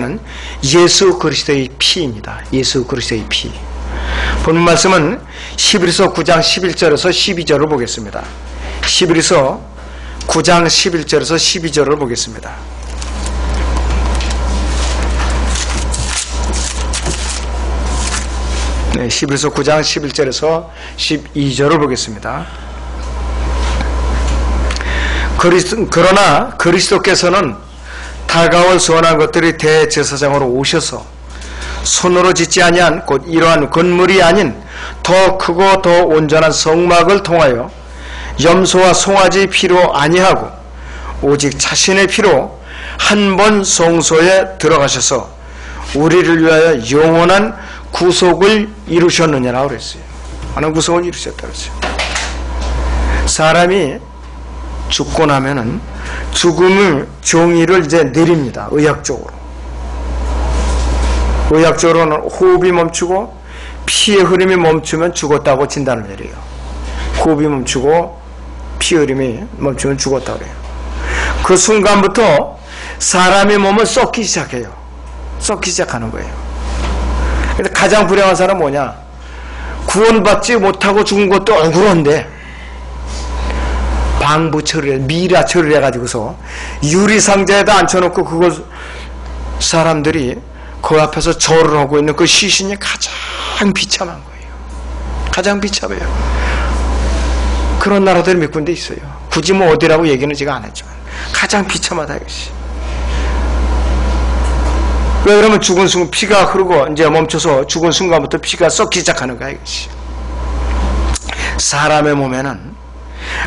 는 예수 그리스도의 피입니다. 예수 그리스도의 피. 본문 말씀은 히브리서 9장 11절에서 12절을 보겠습니다. 히브리서 9장 11절에서 12절을 보겠습니다. 네, 히브리서 9장 11절에서 12절을 보겠습니다. 그러나 그리스도께서는 다가올 선한 것들이 대제사장으로 오셔서 손으로 짓지 아니한 곧 이러한 건물이 아닌 더 크고 더 온전한 성막을 통하여 염소와 송아지 피로 아니하고 오직 자신의 피로 한 번 성소에 들어가셔서 우리를 위하여 영원한 구속을 이루셨느냐라고 그랬어요. 하나님 구속을 이루셨다고 그랬어요. 사람이 죽고 나면은 죽음의 정의를 이제 내립니다. 의학적으로. 의학적으로는 호흡이 멈추고 피의 흐름이 멈추면 죽었다고 진단을 내려요. 호흡이 멈추고 피 흐름이 멈추면 죽었다고 그래요. 그 순간부터 사람의 몸은 썩기 시작해요. 썩기 시작하는 거예요. 근데 가장 불행한 사람은 뭐냐? 구원받지 못하고 죽은 것도 억울한데 방부 처리를, 미라 처리를 해가지고서 유리상자에다 앉혀놓고 그걸 사람들이 그 앞에서 절을 하고 있는 그 시신이 가장 비참한 거예요. 가장 비참해요. 그런 나라들이 몇 군데 있어요. 굳이 뭐 어디라고 얘기는 제가 안 했지만 가장 비참하다 이것이. 왜 그러면 죽은 순간 피가 흐르고 이제 멈춰서 죽은 순간부터 피가 썩기 시작하는 거야 이것이. 사람의 몸에는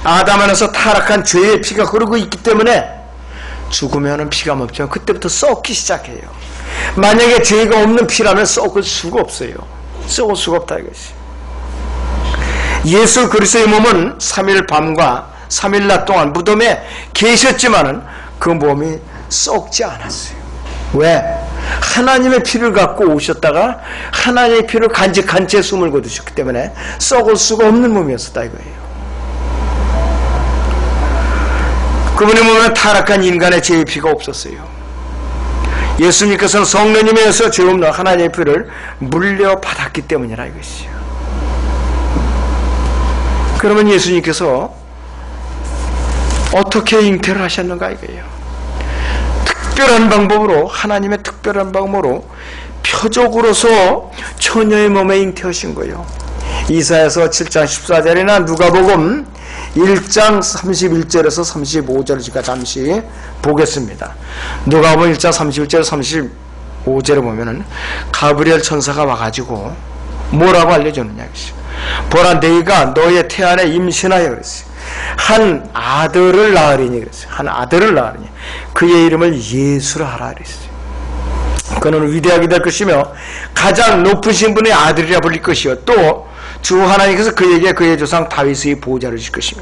아담 안에서 타락한 죄의 피가 흐르고 있기 때문에 죽으면 피가 멈추면 그때부터 썩기 시작해요. 만약에 죄가 없는 피라면 썩을 수가 없어요. 썩을 수가 없다 이것이. 예수 그리스도의 몸은 3일 밤과 3일 낮 동안 무덤에 계셨지만은 그 몸이 썩지 않았어요. 왜? 하나님의 피를 갖고 오셨다가 하나님의 피를 간직한 채 숨을 거두셨기 때문에 썩을 수가 없는 몸이었었다 이거예요. 그분의 몸에는 타락한 인간의 죄의 피가 없었어요. 예수님께서는 성령님에서 죄 없는 하나님의 피를 물려받았기 때문이라 이것이요. 그러면 예수님께서 어떻게 잉태를 하셨는가 이거예요. 특별한 방법으로, 하나님의 특별한 방법으로 표적으로서 처녀의 몸에 잉태하신 거예요. 이사야서 7장 14절이나 누가복음 1장 31절에서 35절을 제가 잠시 보겠습니다. 누가복음 1장 31절 35절에 보면은 가브리엘 천사가 와가지고 뭐라고 알려줬느냐 보라 너희가 너의 태안에 임신하여 그랬어요. 한 아들을 낳으리니 그랬어요. 한 아들을 낳으리니 그의 이름을 예수라 하라 그랬어요. 그는 위대하게 될 것이며 가장 높으신 분의 아들이라 불릴 것이요 또 주 하나님께서 그에게 그의 조상 다윗의 보좌를 줄 것이며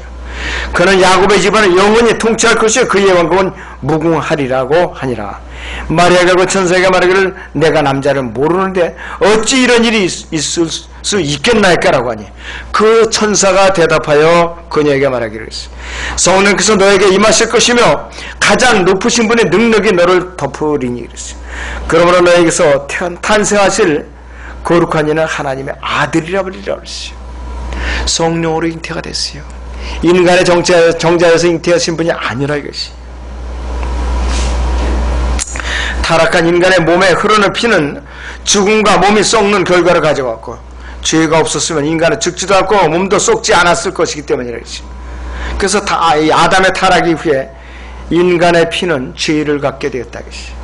그는 야곱의 집안을 영원히 통치할 것이요 그의 왕국은 무궁하리라고 하니라. 마리아가 그 천사에게 말하기를 내가 남자를 모르는데 어찌 이런 일이 있을 수 있겠나이까라고 하니 그 천사가 대답하여 그녀에게 말하기를 했어요. 성령께서 너에게 임하실 것이며 가장 높으신 분의 능력이 너를 덮으리니 그랬어요. 그러므로 너에게서 탄생하실 거룩한 이는 하나님의 아들이라 불리라 그랬어요. 성령으로 잉태가 됐어요. 인간의 정자에서 잉태하신 분이 아니라 이것이. 타락한 인간의 몸에 흐르는 피는 죽음과 몸이 썩는 결과를 가져왔고 죄가 없었으면 인간은 죽지도 않고 몸도 썩지 않았을 것이기 때문이라 이것이. 그래서 아담의 타락 이후에 인간의 피는 죄를 갖게 되었다 이것이.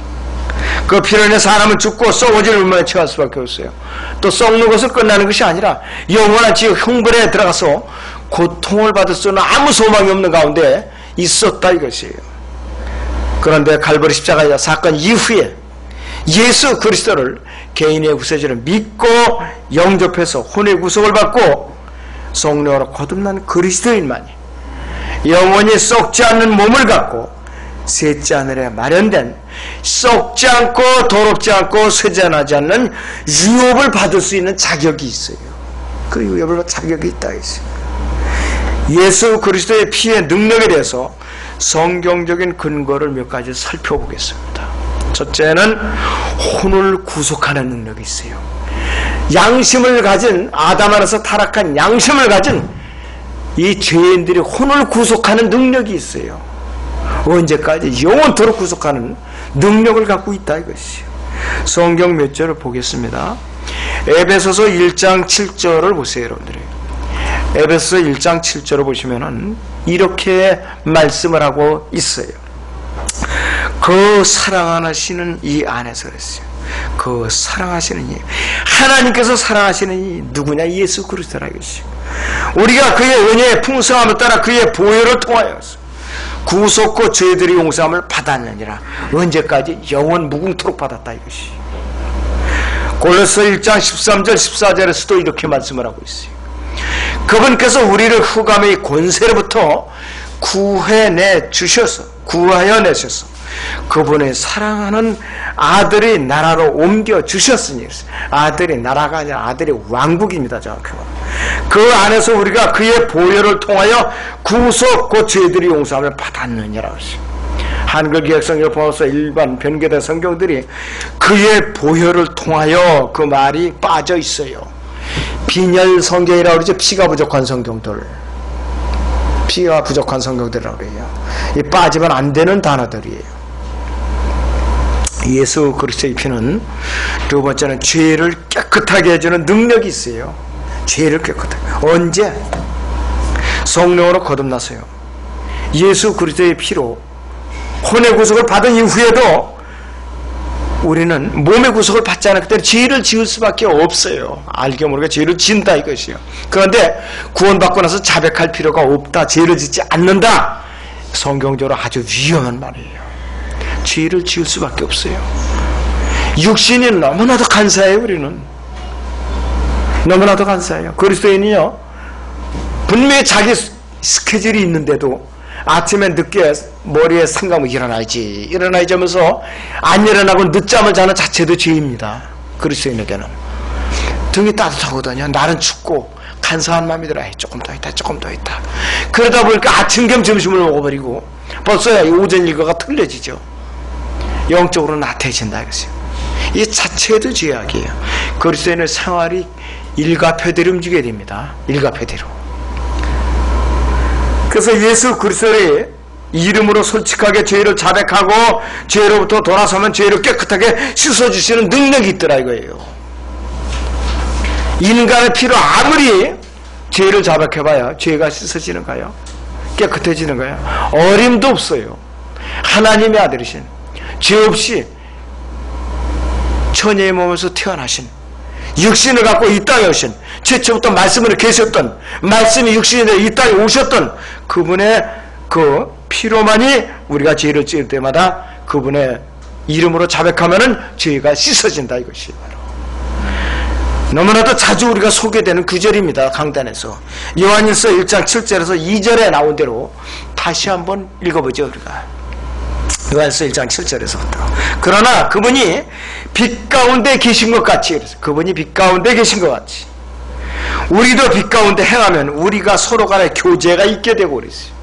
그 피로 인해 사람은 죽고 썩어질 운명에 처할 수밖에 없어요. 또 썩는 것을 끝나는 것이 아니라 영원한 지옥 형벌에 들어가서 고통을 받을 수 있는 아무 소망이 없는 가운데 있었다 이것이에요. 그런데 갈보리 십자가 사건 이후에 예수 그리스도를 개인의 구세주를 믿고 영접해서 혼의 구속을 받고 성령으로 거듭난 그리스도인만이 영원히 썩지 않는 몸을 갖고 셋째 하늘에 마련된 썩지 않고 더럽지 않고 쇠잔하지 않는 유업을 받을 수 있는 자격이 있어요. 그 유업을 받을 자격이 있다 했어요. 예수 그리스도의 피의 능력에 대해서 성경적인 근거를 몇 가지 살펴보겠습니다. 첫째는 혼을 구속하는 능력이 있어요. 양심을 가진, 아담 안에서 타락한 양심을 가진 이 죄인들이 혼을 구속하는 능력이 있어요. 언제까지? 영원토록 구속하는 능력을 갖고 있다 이것이요. 성경 몇 절을 보겠습니다. 에베소서 1장 7절을 보세요, 여러분들이. 에베소서 1장 7절을 보시면은 이렇게 말씀을 하고 있어요. 그 사랑하시는 이 안에서 그랬어요. 그 사랑하시는 이, 하나님께서 사랑하시는 이 누구냐? 예수 그리스도라 이것이요. 우리가 그의 은혜의 풍성함을 따라 그의 보혈을 통하여 구속고 죄들의 용서함을 받았느니라. 언제까지? 영원 무궁토록 받았다 이것이. 골로새 1장 13절 14절에서도 이렇게 말씀을 하고 있어요. 그분께서 우리를 흑암의 권세로부터 구하여 내셔서 그분의 사랑하는 아들의 나라로 옮겨 주셨으니, 아들의 나라가 아니라 아들의 왕국입니다. 그 안에서 우리가 그의 보혈을 통하여 구속 곧 죄들의 용서함을 받았느니라. 한글 기획성경 포함해서 일반 변개된 성경들이 그의 보혈을 통하여 그 말이 빠져 있어요. 빈혈 성경이라고 그러죠. 피가 부족한 성경들, 피가 부족한 성경들이라고 그래요. 이 빠지면 안 되는 단어들이에요. 예수 그리스도의 피는 두 번째는 죄를 깨끗하게 해주는 능력이 있어요. 죄를 깨끗하게. 언제? 성령으로 거듭나서요. 예수 그리스도의 피로 혼의 구속을 받은 이후에도 우리는 몸의 구속을 받지 않았기 때문에 죄를 지을 수밖에 없어요. 알게 모르게 죄를 지은다 이것이요. 그런데 구원받고 나서 자백할 필요가 없다, 죄를 짓지 않는다, 성경적으로 아주 위험한 말이에요. 죄를 지을 수밖에 없어요. 육신이 너무나도 간사해요. 우리는 너무나도 간사해요. 그리스도인이요, 분명히 자기 스케줄이 있는데도 아침에 늦게 머리에 생각하면 일어나야지 하면서 안 일어나고 늦잠을 자는 자체도 죄입니다. 그리스도인에게는. 등이 따뜻하거든요. 날은 춥고 간사한 마음이 들어요. 조금 더 있다. 그러다 보니까 아침 겸 점심을 먹어버리고 벌써 오전 일과가 틀려지죠. 영적으로 나태해진다 이것이요. 이 자체도 죄악이에요. 그리스도인의 생활이 일과표대로 움직여야 됩니다. 일과표대로. 그래서 예수 그리스도의 이름으로 솔직하게 죄를 자백하고 죄로부터 돌아서면 죄를 깨끗하게 씻어주시는 능력이 있더라 이거예요. 인간의 피로 아무리 죄를 자백해봐야 죄가 씻어지는가요? 깨끗해지는가요? 어림도 없어요. 하나님의 아들이신, 죄 없이 처녀의 몸에서 태어나신, 육신을 갖고 이 땅에 오신, 최초부터 말씀으로 계셨던, 말씀이 육신이 되어 이 땅에 오셨던 그분의 그 피로만이 우리가 죄를 지을 때마다 그분의 이름으로 자백하면은 죄가 씻어진다 이것이 바로. 너무나도 자주 우리가 소개되는 구절입니다. 강단에서 요한일서 1장 7절에서 2절에 나온 대로 다시 한번 읽어보죠. 우리가 요한일서 1장 7절에서부터. 그러나 그분이 빛 가운데 계신 것 같이, 그분이 빛 가운데 계신 것 같이 우리도 빛 가운데 행하면 우리가 서로 간에 교제가 있게 되고 그랬어요.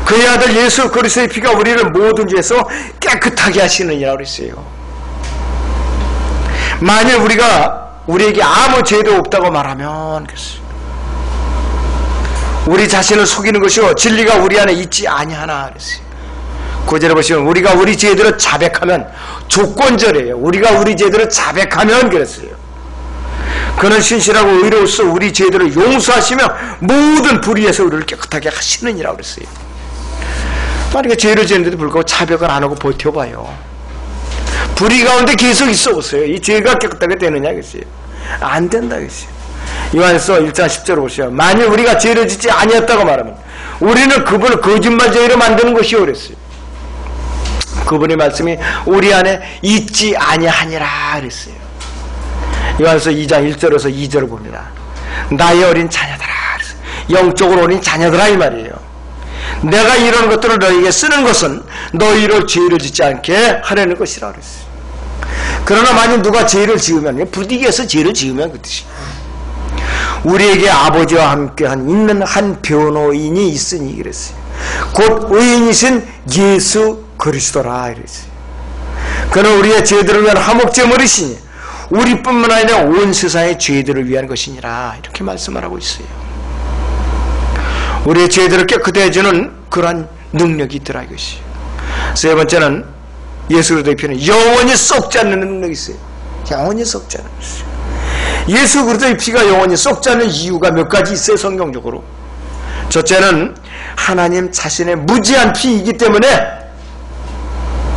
그의 아들 예수 그리스도의 피가 우리를 모든 죄에서 깨끗하게 하시느니라 그랬어요. 만일 우리에게 아무 죄도 없다고 말하면 그랬어요. 우리 자신을 속이는 것이요 진리가 우리 안에 있지 아니하나 그랬어요. 9절에 보시면 우리가 우리 죄들을 자백하면, 조건절이에요. 우리가 우리 죄들을 자백하면 그랬어요. 그는 신실하고 의로우서 우리 죄들을 용서하시며 모든 불의에서 우리를 깨끗하게 하시느니라 그랬어요. 만약에 죄를 지는데도 불구하고 자백을 안 하고 버텨봐요. 불의 가운데 계속 있어 보세요. 이 죄가 깨끗하게 되느냐 그랬어요. 안 된다 그랬어요. 요한일서 1장 10절을 보세요. 만일 우리가 죄를 짓지 아니었다고 말하면 우리는 그분을 거짓말쟁이로 만드는 것이요 그랬어요. 그분의 말씀이 우리 안에 있지 아니하니라 그랬어요. 요한일서 2장 1절에서 2절을 봅니다. 나의 어린 자녀들아, 영적으로 어린 자녀들아 이 말이에요. 내가 이런 것들을 너희에게 쓰는 것은 너희를 죄를 짓지 않게 하려는 것이라 그랬어요. 그러나 만약 누가 죄를 지으면, 부득이해서 죄를 지으면 그 뜻이, 우리에게 아버지와 함께 있는 한 변호인이 있으니 그랬어요. 곧 의인이신 예수 그리스도라 이랬어요. 그는 우리의 죄들을 위한 화목제물이시니 우리뿐만 아니라 온 세상의 죄들을 위한 것이니라. 이렇게 말씀을 하고 있어요. 우리의 죄들을 깨끗게 해주는 그러한 능력이 있더라 이것이. 세 번째는 예수 그리스도의 피는 영원히 썩지 않는 능력이 있어요. 영원히 썩지 않는 것이요. 예수 그리스도의 피가 영원히 썩지 않는 이유가 몇 가지 있어요. 성경적으로. 첫째는 하나님 자신의 무지한 피이기 때문에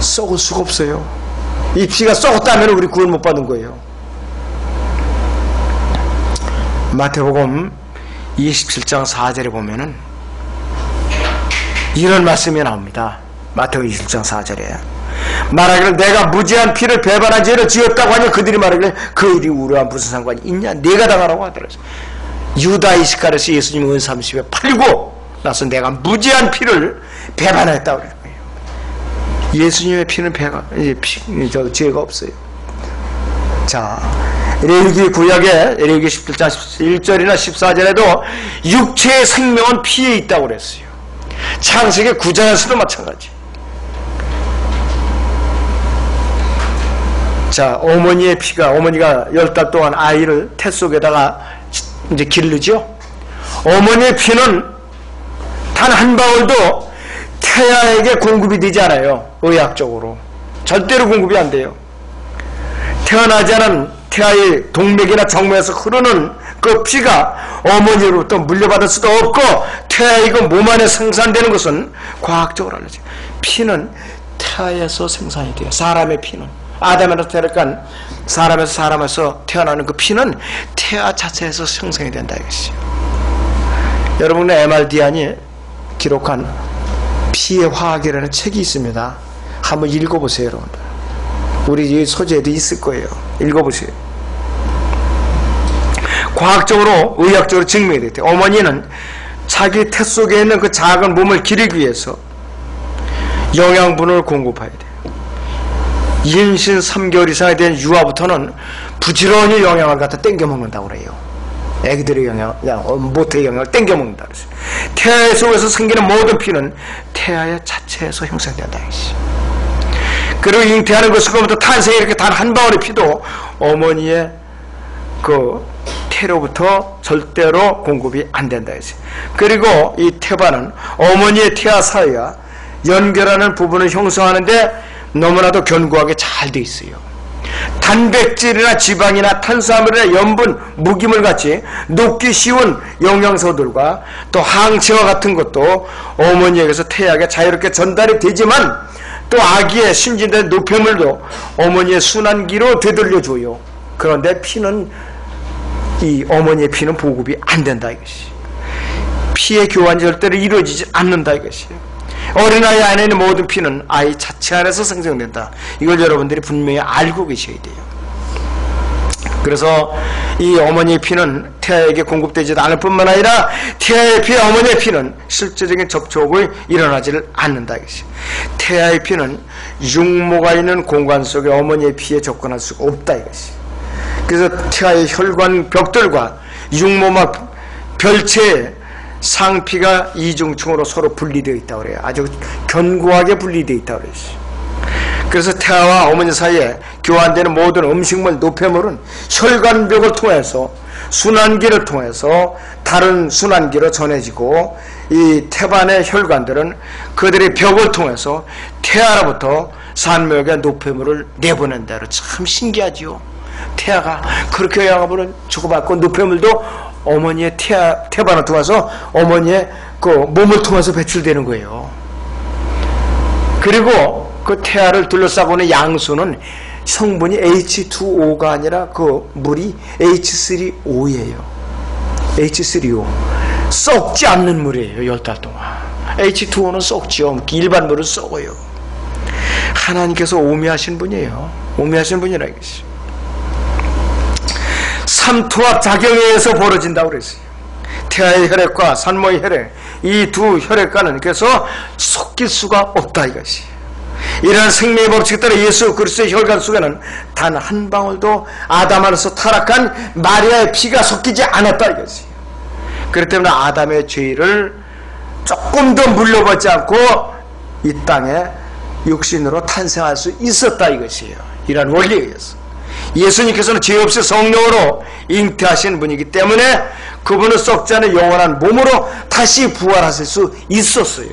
썩을 수가 없어요. 이 피가 썩었다면 우리 구원 못 받은 거예요. 마태복음 27장 4절에 보면은 이런 말씀이 나옵니다. 마태복음 27장 4절에 말하기를 내가 무지한 피를 배반한 죄를 지었다고 하니 그들이 말하기를 그 일이 우리와 무슨 상관이 있냐, 내가 당하라고 하더라고요. 유다 이스카리ot이 예수님 은 30에 팔고 나서 내가 무지한 피를 배반했다고 그래요. 예수님의 피는 죄가 없어요. 자, 레위기 구약에 레위기 17장 1절이나 14절에도 육체의 생명은 피에 있다고 그랬어요. 창세기 9장에서도 마찬가지. 자, 어머니의 피가, 어머니가 10달 동안 아이를 태 속에다가 이제 기르죠. 어머니의 피는 단 한 방울도 태아에게 공급이 되지 않아요. 의학적으로 절대로 공급이 안 돼요. 태어나지 않은 태아의 동맥이나 정맥에서 흐르는 그 피가 어머니로부터 물려받을 수도 없고 태아의 그 몸 안에 생산되는 것은 과학적으로 알려져요. 피는 태아에서 생산이 돼요. 사람의 피는 아담에서 태어난 사람에서 태어나는 그 피는 태아 자체에서 생성이 된다 이것이요. 여러분의 MRD안이 기록한 피의 화학이라는 책이 있습니다. 한번 읽어보세요, 여러분들. 우리 이 소재도 있을 거예요. 읽어보세요. 과학적으로, 의학적으로 증명이 됐대요. 어머니는 자기 태 속에 있는 그 작은 몸을 기르기 위해서 영양분을 공급해야 돼요. 임신 3개월 이상에 대한 유아부터는 부지런히 영양을 갖다 땡겨 먹는다고 그래요. 애기들의 모태의 영양을 땡겨 먹는다 그랬어요. 태아 속에서 생기는 모든 피는 태아의 자체에서 형성된다. 그리고 잉태하는 것으로부터 탄생에 이렇게 단 한 방울의 피도 어머니의 그 태로부터 절대로 공급이 안 된다 했어요. 그리고 이 태반은 어머니의 태아 사이와 연결하는 부분을 형성하는데 너무나도 견고하게 잘 돼 있어요. 단백질이나 지방이나 탄수화물이나 염분, 무기물 같이 녹기 쉬운 영양소들과 또 항체와 같은 것도 어머니에게서 태아에게 자유롭게 전달이 되지만 또 아기의 신진된 노폐물도 어머니의 순환기로 되돌려줘요. 그런데 피는, 이 어머니의 피는 보급이 안 된다 이것이. 피의 교환이 절대로 이루어지지 않는다 이것이. 어린아이 안에 있는 모든 피는 아이 자체 안에서 생성된다. 이걸 여러분들이 분명히 알고 계셔야 돼요. 그래서 이 어머니의 피는 태아에게 공급되지도 않을 뿐만 아니라 태아의 피와 어머니의 피는 실제적인 접촉이 일어나지를 않는다 이것이. 태아의 피는 육모가 있는 공간 속에 어머니의 피에 접근할 수가 없다 이것이. 그래서 태아의 혈관 벽들과 육모막 별채에 상피가 이중층으로 서로 분리되어 있다고 그래요. 아주 견고하게 분리되어 있다고 그랬어요. 그래서 태아와 어머니 사이에 교환되는 모든 음식물, 노폐물은 혈관벽을 통해서 순환기를 통해서 다른 순환기로 전해지고 이 태반의 혈관들은 그들의 벽을 통해서 태아로부터 산모에게 노폐물을 내보낸다. 참 신기하지요. 태아가 그렇게 영양분을 주고받고 노폐물도 어머니의 태반을 통해서 어머니의 그 몸을 통해서 배출되는 거예요. 그리고 그 태아를 둘러싸고 있는 양수는 성분이 H2O가 아니라 그 물이 H3O예요. H3O. 썩지 않는 물이에요. 10달 동안. H2O는 썩지요. 일반 물은 썩어요. 하나님께서 오묘하신 분이에요. 오묘하신 분이라 이것이. 삼투압 작용에 의해서 벌어진다고 그랬어요. 태아의 혈액과 산모의 혈액, 이 두 혈액과는 그래서 섞일 수가 없다 이것이. 이러한 생명의 법칙에 따라 예수 그리스도의 혈관 속에는 단 한 방울도 아담 안에서 타락한 마리아의 피가 섞이지 않았다 이것이. 그렇기 때문에 아담의 죄를 조금 더 물려받지 않고 이 땅에 육신으로 탄생할 수 있었다 이것이에요. 이러한 원리에 의해서 예수님께서는 죄 없이 성령으로 잉태하신 분이기 때문에 그분은 썩지 않은 영원한 몸으로 다시 부활하실 수 있었어요.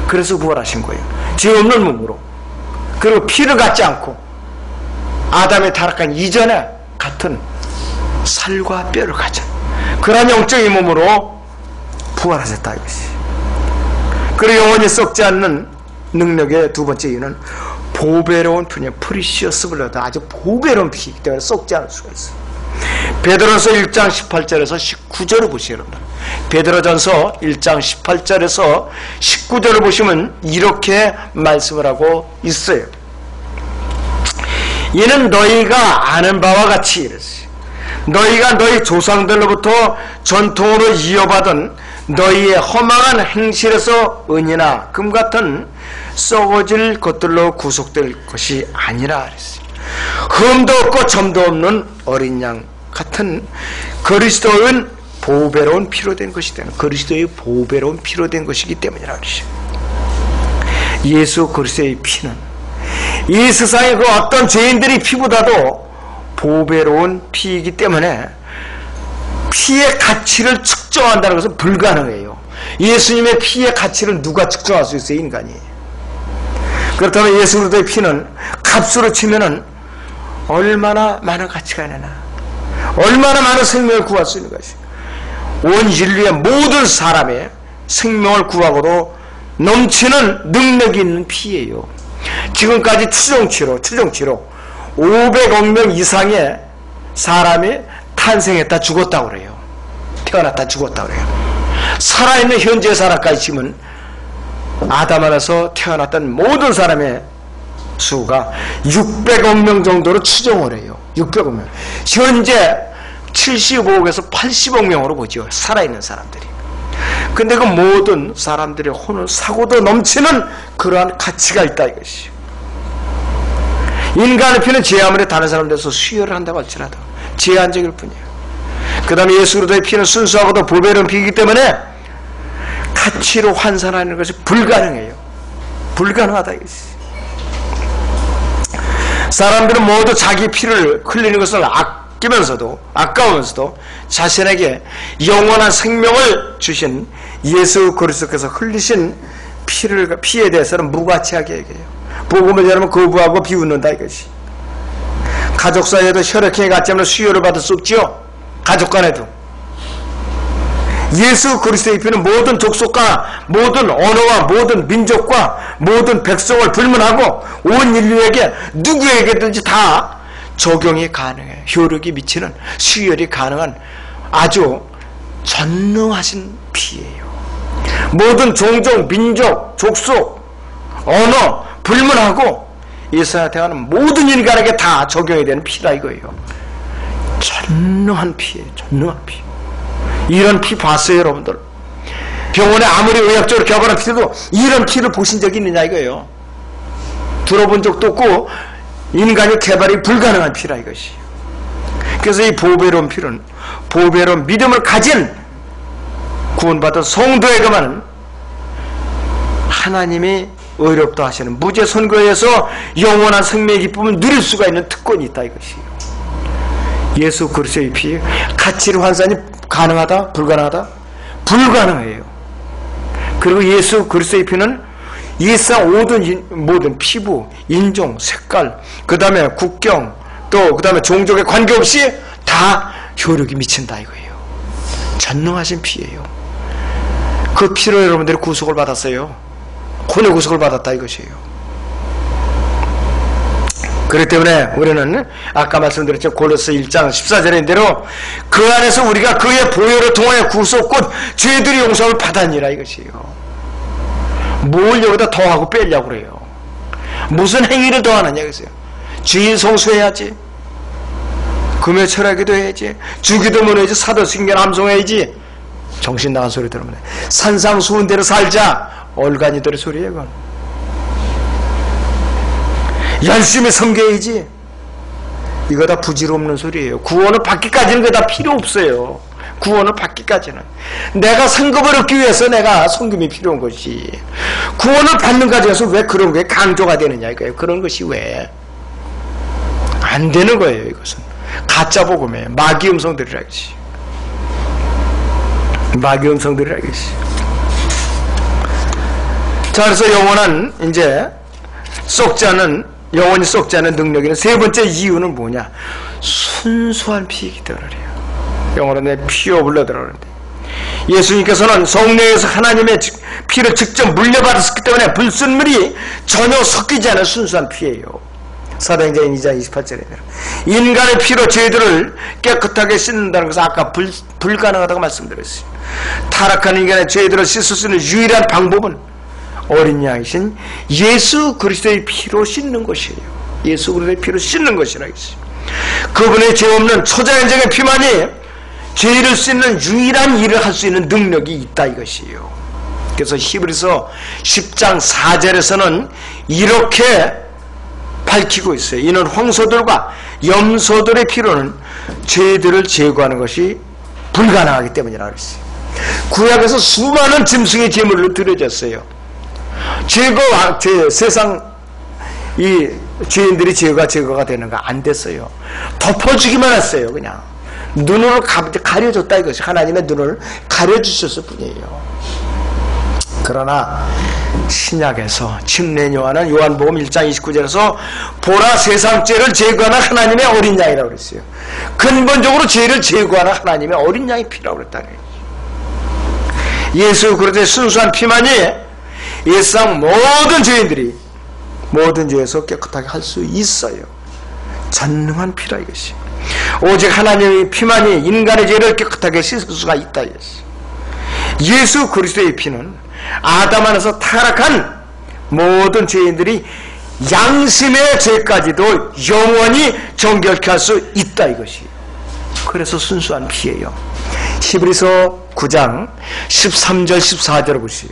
그래서 부활하신 거예요. 죄 없는 몸으로. 그리고 피를 갖지 않고 아담의 타락한 이전에 같은 살과 뼈를 가진 그런 영적인 몸으로 부활하셨다 이것이. 그리고 영원히 썩지 않는 능력의 두 번째 이유는 보배로운 피냐, 프리시어스 블러드, 아주 보배로운 피이기 때문에 썩지 않을 수가 있어요. 베드로전서 1장 18절에서 19절을 보시죠. 여러분들. 베드로전서 1장 18절에서 19절을 보시면 이렇게 말씀을 하고 있어요. 이는 너희가 아는 바와 같이 이랬어요. 너희가 너희 조상들로부터 전통으로 이어받은 너희의 허망한 행실에서 은이나 금 같은 썩어질 것들로 구속될 것이 아니라 그랬어요. 흠도 없고 점도 없는 어린 양 같은 그리스도의 보배로운 피로 된 것이 되는 그리스도의 보배로운 피로 된 것이기 때문이라 그러죠. 예수 그리스도의 피는 이 세상의 그 어떤 죄인들의 피보다도 보배로운 피이기 때문에 피의 가치를 측정한다는 것은 불가능해요. 예수님의 피의 가치를 누가 측정할 수 있어요? 인간이. 그렇다면 예수 그리스도의 피는 값으로 치면은 얼마나 많은 가치가 있나, 얼마나 많은 생명을 구할 수 있는 것이. 온 인류의 모든 사람의 생명을 구하고도 넘치는 능력이 있는 피예요. 지금까지 추정치로 500억 명 이상의 사람이 탄생했다 죽었다고 그래요. 태어났다 죽었다고 그래요. 살아있는 현재 사람까지 치면 아담 안에서 태어났던 모든 사람의 수가 600억 명 정도로 추정을 해요. 600억 명. 현재 75억에서 80억 명으로 보죠. 살아있는 사람들이. 근데 그 모든 사람들의 혼을 사고도 넘치는 그러한 가치가 있다 이것이요. 인간의 피는 죄 아무리 다른 사람들에서 수혈을 한다고 할지라도 제한적일 뿐이에요. 그 다음에 예수 그리스도의 피는 순수하고도 보배로운 피이기 때문에 가치로 환산하는 것이 불가능해요. 불가능하다 이것이. 사람들은 모두 자기 피를 흘리는 것을 아까우면서도 자신에게 영원한 생명을 주신 예수 그리스도께서 흘리신 피에 대해서는 무가치하게 얘기해요. 복음을 여러분 거부하고 비웃는다 이것이. 가족 사이에도 혈액형이 같지 않으면 수혈을 받을 수 없지요. 가족 간에도. 예수 그리스도의 피는 모든 족속과 모든 언어와 모든 민족과 모든 백성을 불문하고 온 인류에게 누구에게든지 다 적용이 가능해요. 효력이 미치는 수혈이 가능한 아주 전능하신 피예요. 모든 종족, 민족, 족속, 언어 불문하고 이 세상에 태어나는 모든 인간에게 다 적용이 되는 피라 이거예요. 전능한 피예요. 전능한 피. 이런 피 봤어요 여러분들? 병원에 아무리 의학적으로 개발한 피도 이런 피를 보신 적이 있느냐 이거예요. 들어본 적도 없고 인간이 개발이 불가능한 피라 이것이. 그래서 이 보배로운 피는 보배로운 믿음을 가진 구원받은 성도에게만 하나님이 의롭다 하시는 무죄 선고에서 영원한 생명의 기쁨을 누릴 수가 있는 특권이 있다 이것이에요. 예수 그리스도의 피 가치로 환산이 가능하다? 불가능하다? 불가능해요. 그리고 예수 그리스도의 피는 이 세상 모든 피부, 인종, 색깔, 그 다음에 국경, 또 그 다음에 종족에 관계없이 다 효력이 미친다 이거예요. 전능하신 피예요. 그 피로 여러분들이 구속을 받았어요. 혼의 구속을 받았다 이것이에요. 그렇기 때문에 우리는 아까 말씀드렸죠. 골로새 1장 14절인 대로 그 안에서 우리가 그의 보혈을 통하여 구속 곧 죄들이 용서를 받았니라 이것이에요. 뭘 여기다 더하고 빼려고 그래요. 무슨 행위를 더하느냐 그랬어요. 주일 성수해야지, 금요 철학기도 해야지, 주기도 문해야지, 사도신경 암송해야지. 정신 나간 소리 들으면 산상수훈대로 살자. 얼간이들의 소리예요 그건. 열심히 섬겨야지. 이거 다 부질없는 소리예요. 구원을 받기까지는 그거 다 필요 없어요. 구원을 받기까지는. 내가 상급을 얻기 위해서 내가 성금이 필요한 것이. 구원을 받는 과정에서 왜 그런 게 강조가 되느냐 이거예요. 그런 것이 왜 안 되는 거예요. 이것은 가짜 복음이에요. 마귀 음성들이라 이것이. 마귀 음성들이라 이것이. 자, 그래서 영원한 이제 썩지 않은, 영원히 썩지 않은 능력이는 세 번째 이유는 뭐냐? 순수한 피이기 때문이에요. 영어로 내 피어 불러들어오는데, 예수님께서는 성령에서 하나님의 피를 직접 물려받았기 때문에 불순물이 전혀 섞이지 않은 순수한 피예요. 사도행전 2장 28절에 인간의 피로 죄들을 깨끗하게 씻는다는 것은 아까 불가능하다고 말씀드렸어요. 타락한 인간의 죄들을 씻을 수 있는 유일한 방법은 어린 양이신 예수 그리스도의 피로 씻는 것이에요. 예수 그리스도의 피로 씻는 것이라 했어요. 그분의 죄 없는 초자연적인 피만이 죄를 씻는 유일한 일을 할 수 있는 능력이 있다 이것이에요. 그래서 히브리서 10장 4절에서는 이렇게 밝히고 있어요. 이는 황소들과 염소들의 피로는 죄들을 제거하는 것이 불가능하기 때문이라고 했어요. 구약에서 수많은 짐승의 제물로 드려졌어요. 세상 이 죄인들이 제거가 되는가? 안 됐어요. 덮어주기만 했어요. 그냥 눈으로 가려줬다 이것이. 하나님의 눈을 가려주셨을 뿐이에요. 그러나 신약에서 침례 요한은 요한복음 1장 29절에서 보라 세상 죄를 제거하는 하나님의 어린 양이라고 그랬어요. 근본적으로 죄를 제거하는 하나님의 어린 양이 피라고 그랬다는 거예요. 예수 그리스도의 순수한 피만이 이 세상 모든 죄인들이 모든 죄에서 깨끗하게 할 수 있어요. 전능한 피라 이것이. 오직 하나님의 피만이 인간의 죄를 깨끗하게 씻을 수가 있다 이것이. 예수 그리스도의 피는 아담 안에서 타락한 모든 죄인들이 양심의 죄까지도 영원히 정결케 할 수 있다 이것이. 그래서 순수한 피예요. 히브리서 9장 13절 14절을 보시오.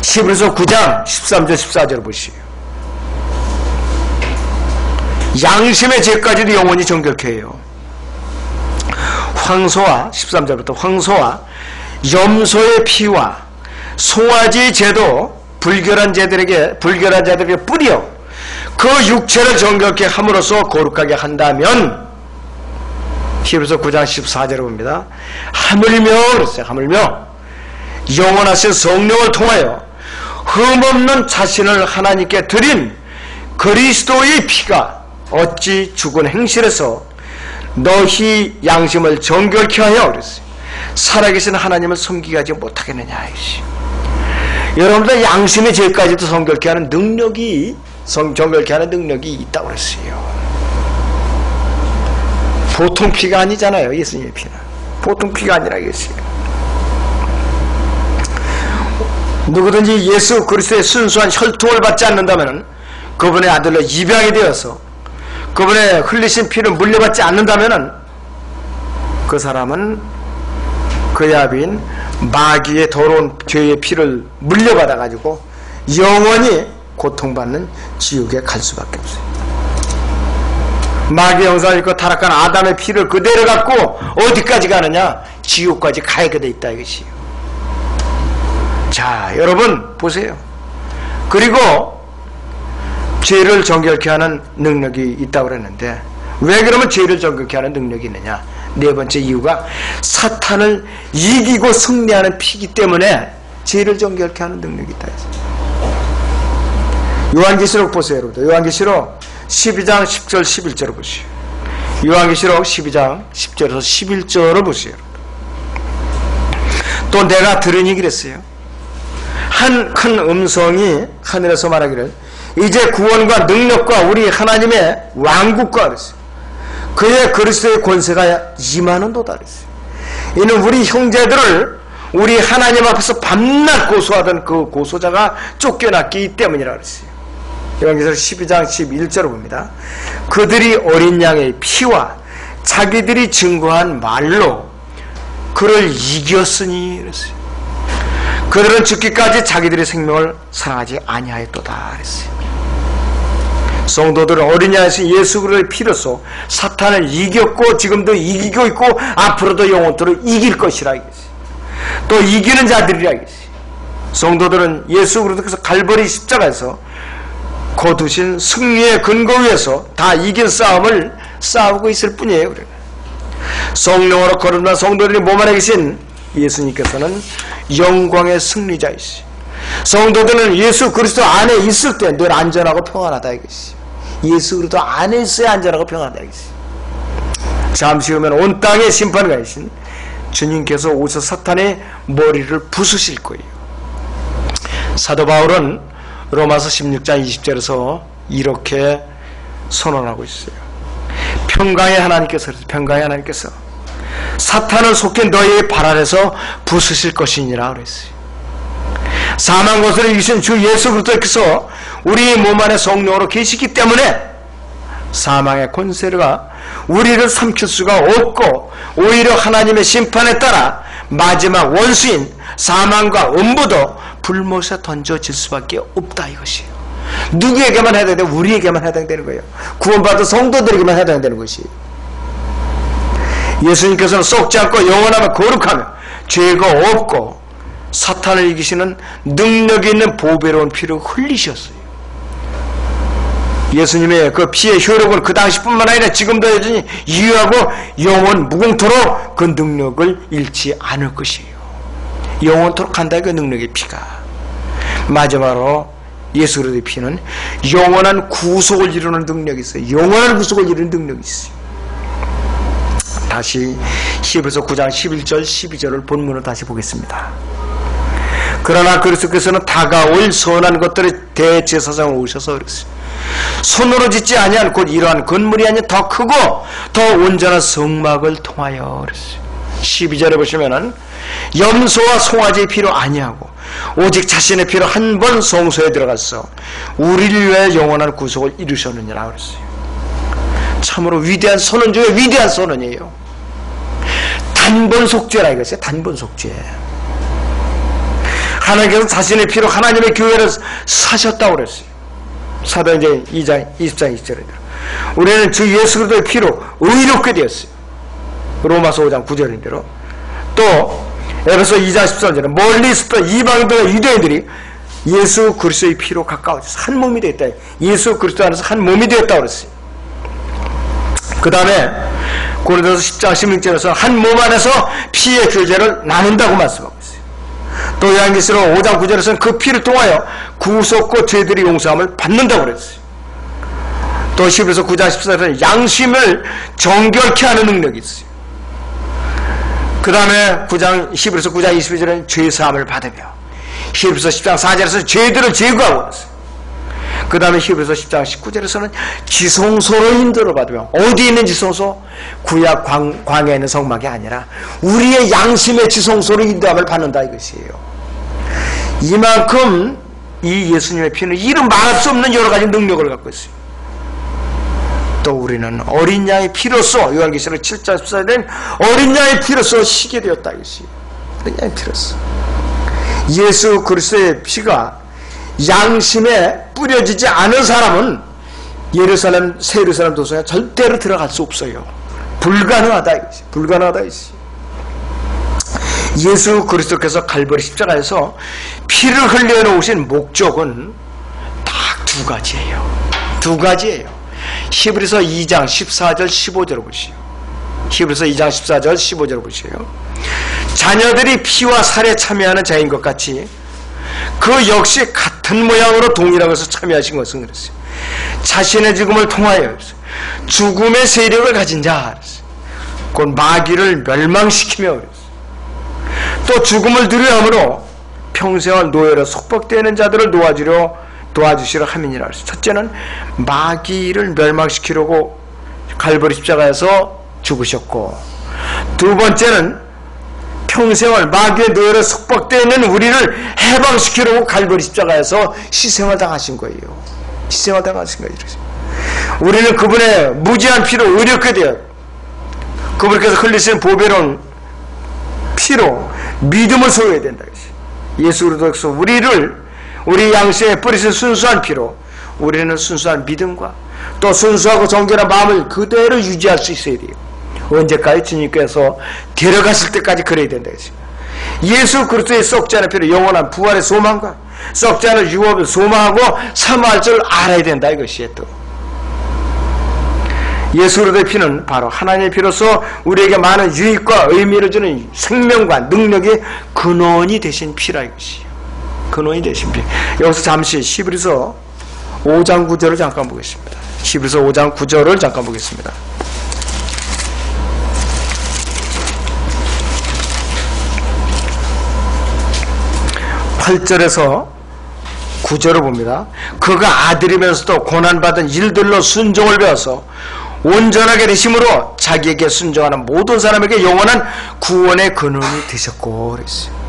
히브리서 9장 13절 14절을 보시오. 양심의 죄까지도 영원히 정결케 해요. 황소와 13절부터 황소와 염소의 피와 송아지 제도 불결한 자들에게 뿌려 그 육체를 정결케 함으로써 거룩하게 한다면, 히브리서 9장 14절을 봅니다. 하물며 그랬어요. 하물며 영원하신 성령을 통하여 흠없는 자신을 하나님께 드린 그리스도의 피가 어찌 죽은 행실에서 너희 양심을 정결케 하여 그랬어요. 살아계신 하나님을 섬기게 하지 못하겠느냐 이것이. 여러분들 양심의 죄까지도 정결케 하는 능력이 있다고 그랬어요. 보통 피가 아니잖아요. 예수님의 피는 보통 피가 아니라 이것이에요. 누구든지 예수 그리스도의 순수한 혈통을 받지 않는다면, 그분의 아들로 입양이 되어서 그분의 흘리신 피를 물려받지 않는다면, 그 사람은 그의 아비인 마귀의 더러운 죄의 피를 물려받아 가지고 영원히 고통받는 지옥에 갈 수밖에 없어요. 마귀의 형상을 입고 타락한 아담의 피를 그대로 갖고 어디까지 가느냐? 지옥까지 가게 돼 있다 이것이에요. 자, 여러분 보세요. 그리고 죄를 정결케 하는 능력이 있다고 그랬는데, 왜 그러면 죄를 정결케 하는 능력이 있느냐? 네 번째 이유가 사탄을 이기고 승리하는 피기 때문에 죄를 정결케 하는 능력이 있다. 요한계시록 보세요, 여러분들. 요한계시록 12장 10절 11절을 보시오. 요한계시록 12장 10절에서 11절을 보세요. 또 내가 들으니 그랬어요. 한 큰 음성이 하늘에서 말하기를, 이제 구원과 능력과 우리 하나님의 왕국과 그랬어요. 그의 그리스도의 권세가 임하는도다 그랬어요. 이는 우리 형제들을 우리 하나님 앞에서 밤낮 고소하던 그 고소자가 쫓겨났기 때문이라 그랬어요. 요한계시록 12장 11절을 봅니다. 그들이 어린 양의 피와 자기들이 증거한 말로 그를 이겼으니 그랬어요. 그들은 죽기까지 자기들의 생명을 사랑하지 아니하였도다 그랬어요. 성도들은 어린 양에서 예수 그리스도의 피로써 사탄을 이겼고 지금도 이기고 있고 앞으로도 영원토록 이길 것이라 이것이. 또 이기는 자들이라 이것이. 성도들은 예수 그리스도께서 갈보리 십자가에서 거두신 승리의 근거 위에서 다 이긴 싸움을 싸우고 있을 뿐이에요. 우리는. 성령으로 거듭난 성도들이 몸 안에 계신 예수님께서는 영광의 승리자이시. 성도들은 예수 그리스도 안에 있을 때 늘 안전하고 평안하다 이것이. 예수 그리스도 안에 있어야 안전하고 평안하다 이것이. 잠시 후면 온 땅의 심판가이신 주님께서 오셔 사탄의 머리를 부수실 거예요. 사도 바울은 로마서 16장 20절에서 이렇게 선언하고 있어요. 평강의 하나님께서 사탄을 속해 너희의 발 아래서 부수실 것이니라 그랬어요. 사망 권세를 이기신 주 예수 그리스도께서 우리 몸 안에 성령으로 계시기 때문에 사망의 권세가 우리를 삼킬 수가 없고 오히려 하나님의 심판에 따라 마지막 원수인 사망과 음부도 불못에 던져질 수밖에 없다 이것이에요. 누구에게만 해당되는 우리에게만 해당되는 거예요. 구원받은 성도들에게만 해당되는 것이에요. 예수님께서는 썩지 않고 영원하며 거룩하며 죄가 없고 사탄을 이기시는 능력이 있는 보배로운 피를 흘리셨어요. 예수님의 그 피의 효력을 그 당시뿐만 아니라 지금도 여전히 유효하고 영원 무궁토록 그 능력을 잃지 않을 것이에요. 영원토록 간다 그 능력의 피가. 마지막으로 예수 그리스도의 피는 영원한 구속을 이루는 능력이 있어요. 영원한 구속을 이루는 능력이 있어요. 다시 히브리서 9장 11절 12절을 본문을 다시 보겠습니다. 그러나 그리스도께서는 다가올 선한 것들의 대제사장으로 오셔서 그랬어요. 손으로 짓지 아니한 곧 이러한 건물이 아닌 더 크고 더 온전한 성막을 통하여 그랬어요. 12절에 보시면은 염소와 송아지의 피로 아니하고 오직 자신의 피로 한 번 성소에 들어가서 우리를 위해 영원한 구속을 이루셨느니라 그랬어요. 참으로 위대한 선언 중에 위대한 선언이에요. 단번 속죄라 이것이에요. 단번 속죄. 하나님께서 자신의 피로 하나님의 교회를 사셨다고 그랬어요. 사도행전 2장 20장 20절에 우리는 주 예수 그리스도의 피로 의롭게 되었어요. 로마서 5장 9절인 대로. 또 에베소 2장 13절에 멀리 있었던 이방인들과 유대인들이 예수 그리스도의 피로 가까워져서 한 몸이 되었다. 예수 그리스도 안에서 한 몸이 되었다고 그랬어요. 그 다음에 고린도서 10장 16절에서 한 몸 안에서 피의 교제를 나눈다고 말씀하고 있어요. 또 요한계시록 5장 9절에서는 그 피를 통하여 구속과 죄들이 용서함을 받는다고 그랬어요. 또 히브리서 9장 14절에는 양심을 정결케 하는 능력이 있어요. 그 다음에 히브리서 9장 22절에는 죄사함을 받으며 히브리서 10장 4절에서는 죄들을 제거하고 그랬어요. 그 다음에 히브리서 10장 19절에서는 지성소로 인도를 받으며 어디 있는 지성소? 구약 광야에 있는 성막이 아니라 우리의 양심의 지성소로 인도함을 받는다 이것이에요. 이만큼 이 예수님의 피는 이름 말할 수 없는 여러 가지 능력을 갖고 있어요. 또 우리는 어린 양의 피로써 요한계시록 7장 14절에는 어린 양의 피로써 시게 되었다 이것이에요. 어린 양의 피로써 예수 그리스도의 피가 양심에 뿌려지지 않은 사람은 예루살렘 새 예루살렘 도성에 절대로 들어갈 수 없어요. 불가능하다 이것이. 불가능하다 이것이. 예수 그리스도께서 갈보리 십자가에서 피를 흘려 놓으신 목적은 딱 두 가지예요. 두 가지예요. 히브리서 2장 14절 15절을 보시오. 히브리서 2장 14절 15절을 보시오. 자녀들이 피와 살에 참여하는 자인 것 같이 그 역시 같은 모양으로 동일한 것을 참여하신 것은 그랬어요. 자신의 죽음을 통하여 죽음의 세력을 가진 자, 곧 마귀를 멸망시키며 그랬어요. 또 죽음을 두려움으로 평생을 노예로 속박되는 자들을 도와주시려 함이니라. 첫째는 마귀를 멸망시키려고 갈보리 십자가에서 죽으셨고, 두 번째는 평생을 마귀의 노예로 속박되어 있는 우리를 해방시키려고 갈보리 십자가에서 희생을 당하신 거예요. 희생을 당하신 거예요. 우리는 그분의 무지한 피로 의롭게 되어 그분께서 흘리신 보배로운 피로 믿음을 소유해야 된다. 예수 그리스도께서 우리 양심에 뿌리신 순수한 피로 우리는 순수한 믿음과 또 순수하고 정결한 마음을 그대로 유지할 수 있어야 돼요. 언제까지? 주님께서 데려가실 때까지 그래야 된다. 예수 그리스도의 썩지 않은 피로 영원한 부활의 소망과 썩지 않은 유업을 소망하고 사모할 줄 알아야 된다. 이것이에요. 또 예수 그리스도의 피는 바로 하나님의 피로서 우리에게 많은 유익과 의미를 주는 생명과 능력의 근원이 되신 피라. 이것이에요. 근원이 되신 피. 여기서 잠시 히브리서 5장 9절을 잠깐 보겠습니다. 히브리서 5장 9절을 잠깐 보겠습니다. (8절에서) 9절을 봅니다. 그가 아들이면서도 고난받은 일들로 순종을 배워서 온전하게 되심으로 자기에게 순종하는 모든 사람에게 영원한 구원의 근원이 되셨고 그랬어요.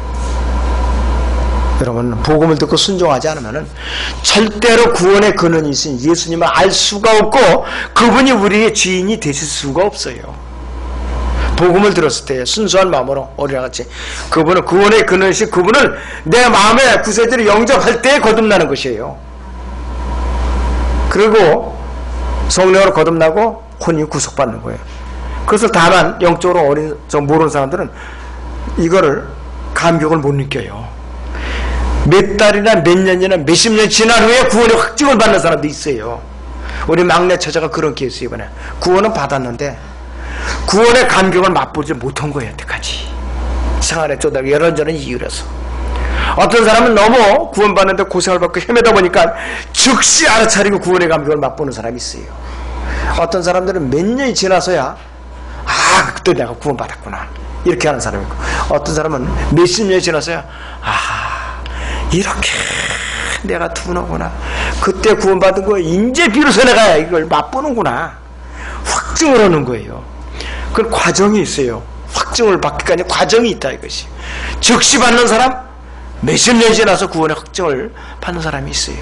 여러분, 복음을 듣고 순종하지 않으면 절대로 구원의 근원이신 예수님을 알 수가 없고 그분이 우리의 주인이 되실 수가 없어요. 복음을 들었을 때 순수한 마음으로 어린아같이 그분은 구원의 근원이신 그분을 내 마음의 구세주로 영접할 때 거듭나는 것이에요. 그리고 성령으로 거듭나고 혼이 구속받는 거예요. 그것을 다만 영적으로 모르는 사람들은 이거를 감격을 못 느껴요. 몇 달이나 몇 년이나 몇십 년 지난 후에 구원의 확증을 받는 사람도 있어요. 우리 막내 처자가 그런 케이스 이번에 구원은 받았는데 구원의 감격을 맛보지 못한 거예요. 여태까지 생활에 쪼다가 이런저런 이유라서. 어떤 사람은 너무 구원받는데 고생을 받고 헤매다 보니까 즉시 알아차리고 구원의 감격을 맛보는 사람이 있어요. 어떤 사람들은 몇 년이 지나서야 그때 내가 구원받았구나 이렇게 하는 사람이 있고, 어떤 사람은 몇십 년이 지나서야 이렇게 내가 두노구나, 그때 구원받은 거 이제 비로소 내가 이걸 맛보는구나, 확증을 하는 거예요. 그건 과정이 있어요. 확증을 받기까지 과정이 있다 이것이. 즉시 받는 사람, 몇십 년이 지나서 구원의 확증을 받는 사람이 있어요.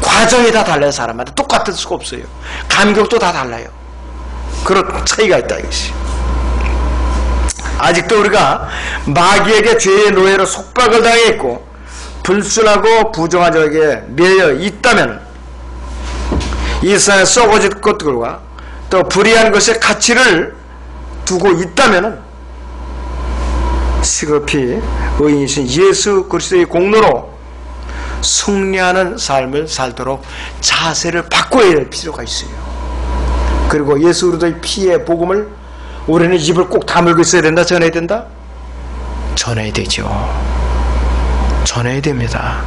과정이 다 달라요. 사람마다 똑같을 수가 없어요. 감격도 다 달라요. 그런 차이가 있다 이것이. 아직도 우리가 마귀에게 죄의 노예로 속박을 당했고 불순하고 부정한 자에게 매여 있다면, 이 세상에 썩어질 것들과 또 불의한 것의 가치를 두고 있다면 시급히 의인이신 예수 그리스도의 공로로 승리하는 삶을 살도록 자세를 바꿔야 할 필요가 있어요. 그리고 예수 그리스도의 피의 복음을 우리는 입을 꼭 다물고 있어야 된다, 전해야 된다? 전해야 되죠. 전해야 됩니다.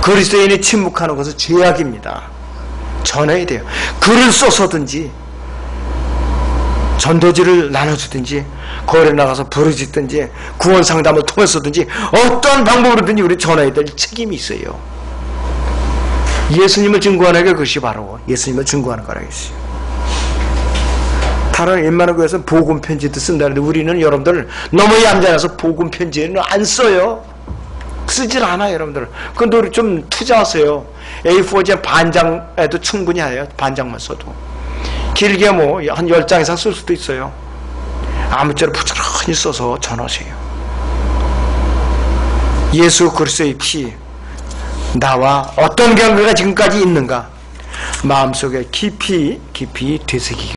그리스도인이 침묵하는 것은 죄악입니다. 전해야 돼요. 글을 써서든지 전도지를 나눠주든지 거리에 나가서 부르짖든지 구원 상담을 통해서든지 어떤 방법으로든지 우리 전해야 될 책임이 있어요. 예수님을 증거하는 게 그것이 바로 예수님을 증거하는 거라겠어요. 다른 웬만한 거에서는 복음 편지도 쓴다는데 우리는 여러분들 너무 얌전해서 복음 편지는 안 써요. 쓰질 않아요, 여러분들. 근데 우리 좀 투자하세요. A4지 반장에도 충분히 해요. 반장만 써도. 길게 뭐 한 10장 이상 쓸 수도 있어요. 아무쪼록 부지런히 써서 전하세요. 예수 그리스도의 피, 나와 어떤 관계가 지금까지 있는가 마음속에 깊이 되새기기